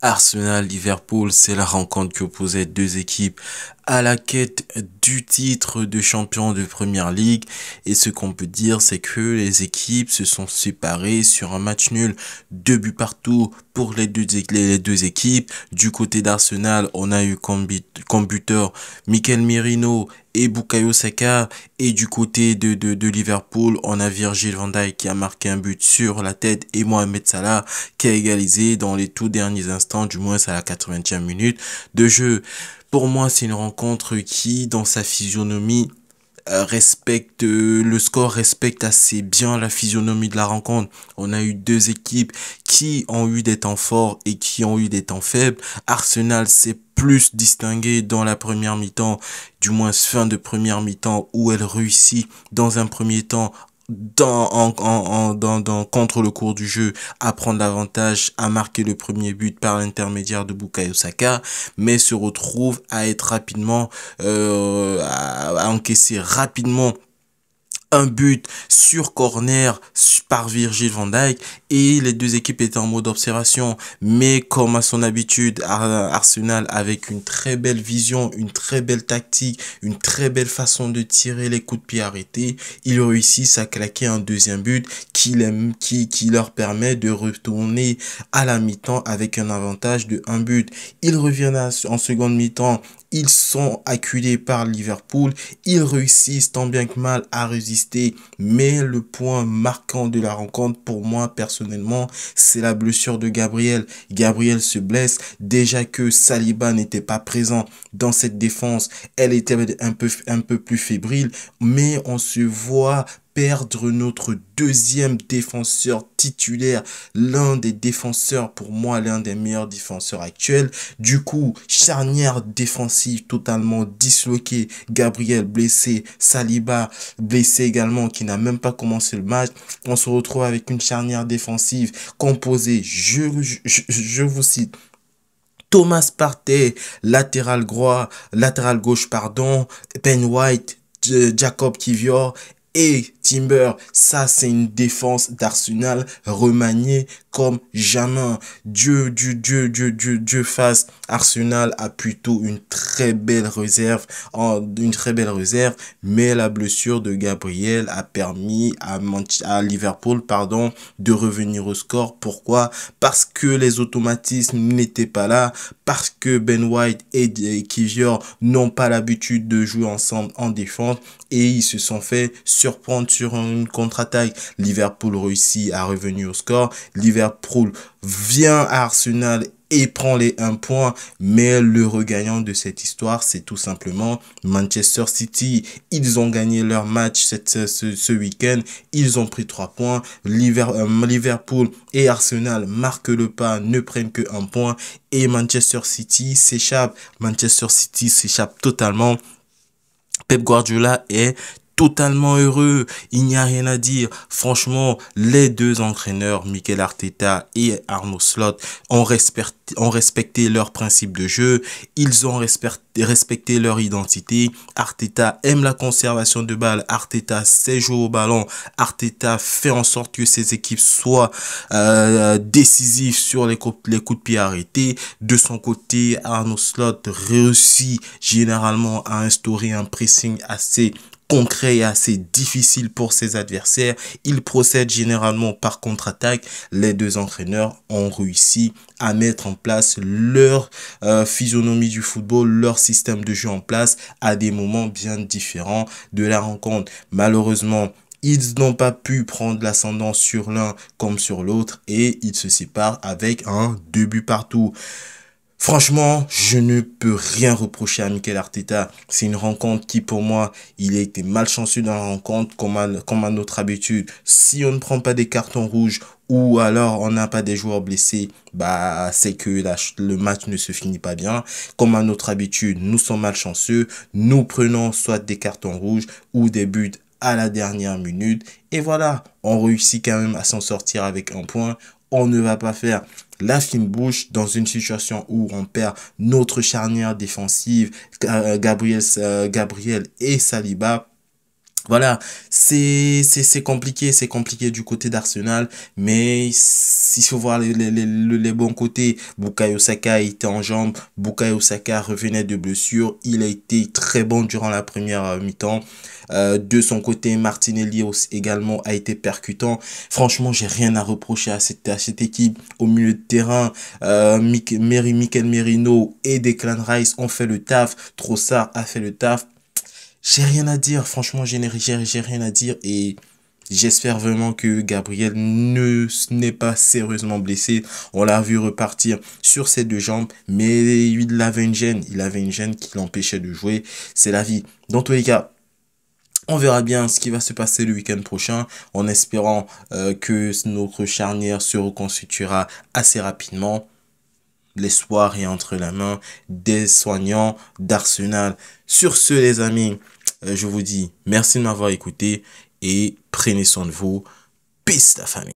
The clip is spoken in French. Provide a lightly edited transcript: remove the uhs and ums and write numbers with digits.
Arsenal-Liverpool, c'est la rencontre qui opposait deux équipes à la quête du titre de champion de Première Ligue. Et ce qu'on peut dire, c'est que les équipes se sont séparées sur un match nul, 2 buts partout pour les deux équipes. Du côté d'Arsenal, on a eu comme buteur Mikel Merino et Bukayo Saka. Et du côté de Liverpool, on a Virgil van Dijk qui a marqué un but sur la tête et Mohamed Salah qui a égalisé dans les tout derniers instants, du moins à la 80e minute de jeu. Pour moi, c'est une rencontre qui, dans sa physionomie, respecte le score respecte assez bien la physionomie de la rencontre. On a eu deux équipes qui ont eu des temps forts et qui ont eu des temps faibles. Arsenal s'est plus distingué dans la première mi-temps, du moins fin de première mi-temps, où elle réussit dans un premier temps contre le cours du jeu à prendre l'avantage, à marquer le premier but par l'intermédiaire de Bukayo Saka, mais se retrouve à être rapidement à encaisser rapidement un but sur corner par Virgil van Dijk et les deux équipes étaient en mode observation. Mais comme à son habitude, Arsenal avec une très belle vision, une très belle tactique, une très belle façon de tirer les coups de pied arrêtés, ils réussissent à claquer un deuxième but qui leur permet de retourner à la mi-temps avec un avantage de 1 but. Ils reviennent en seconde mi-temps. Ils sont acculés par Liverpool. Ils réussissent tant bien que mal à résister. Mais le point marquant de la rencontre, pour moi, personnellement, c'est la blessure de Gabriel. Gabriel se blesse. Déjà que Saliba n'était pas présent dans cette défense, elle était un peu plus fébrile. Mais on se voit perdre notre deuxième défenseur titulaire, l'un des défenseurs, pour moi, l'un des meilleurs défenseurs actuels. Du coup, charnière défensive totalement disloquée, Gabriel blessé, Saliba blessé également, qui n'a même pas commencé le match. On se retrouve avec une charnière défensive composée, je vous cite, Thomas Partey, latéral gauche, pardon, Ben White, Jacob Kivior et Timber. Ça, c'est une défense d'Arsenal remaniée comme jamais. Dieu fasse. Arsenal a plutôt une très belle réserve, mais la blessure de Gabriel a permis à Liverpool, pardon, de revenir au score. Pourquoi? Parce que les automatismes n'étaient pas là, parce que Ben White et Kivior n'ont pas l'habitude de jouer ensemble en défense et ils se sont fait surprendre sur une contre-attaque. Liverpool réussit à revenir au score. Liverpool vient à Arsenal et prend les 1 point, mais le regagnant de cette histoire, c'est tout simplement Manchester City. Ils ont gagné leur match ce week-end, ils ont pris 3 points, Liverpool et Arsenal marquent le pas, ne prennent que 1 point, et Manchester City s'échappe totalement. Pep Guardiola est totalement heureux, il n'y a rien à dire. Franchement, les deux entraîneurs, Mikel Arteta et Arne Slot, ont respecté leur principe de jeu, ils ont respecté leur identité. Arteta aime la conservation de balle, Arteta sait jouer au ballon, Arteta fait en sorte que ses équipes soient décisives sur les coups de pied arrêtés. De son côté, Arne Slot réussit généralement à instaurer un pressing assez concret et assez difficile pour ses adversaires. Il procède généralement par contre-attaque. Les deux entraîneurs ont réussi à mettre en place leur physionomie du football, leur système de jeu en place à des moments bien différents de la rencontre. Malheureusement, ils n'ont pas pu prendre l'ascendant sur l'un comme sur l'autre et ils se séparent avec un 2 buts partout. Franchement, je ne peux rien reprocher à Mikel Arteta. C'est une rencontre qui, pour moi, il a été malchanceux dans la rencontre, comme à notre habitude. Si on ne prend pas des cartons rouges ou alors on n'a pas des joueurs blessés, bah c'est que le match ne se finit pas bien. Comme à notre habitude, nous sommes malchanceux. Nous prenons soit des cartons rouges ou des buts à la dernière minute. Et voilà, on réussit quand même à s'en sortir avec 1 point. On ne va pas faire la fine bouche dans une situation où on perd notre charnière défensive, Gabriel et Saliba. Voilà, c'est compliqué, c'est compliqué du côté d'Arsenal, mais s'il faut voir les bons côtés, Bukayo Saka était en jambes, Bukayo Saka revenait de blessure, il a été très bon durant la première mi-temps. De son côté, Martinelli également a été percutant. Franchement, j'ai rien à reprocher à cette équipe. Au milieu de terrain, Mikel Merino et Declan Rice ont fait le taf. Trossard a fait le taf. J'ai rien à dire, franchement, j'ai rien à dire et j'espère vraiment que Gabriel ne n'est pas sérieusement blessé. On l'a vu repartir sur ses deux jambes, mais il avait une gêne qui l'empêchait de jouer. C'est la vie. Dans tous les cas, on verra bien ce qui va se passer le week-end prochain, en espérant que notre charnière se reconstituera assez rapidement. L'espoir est entre la main des soignants d'Arsenal. Sur ce, les amis, je vous dis merci de m'avoir écouté et prenez soin de vous. Peace, la famille.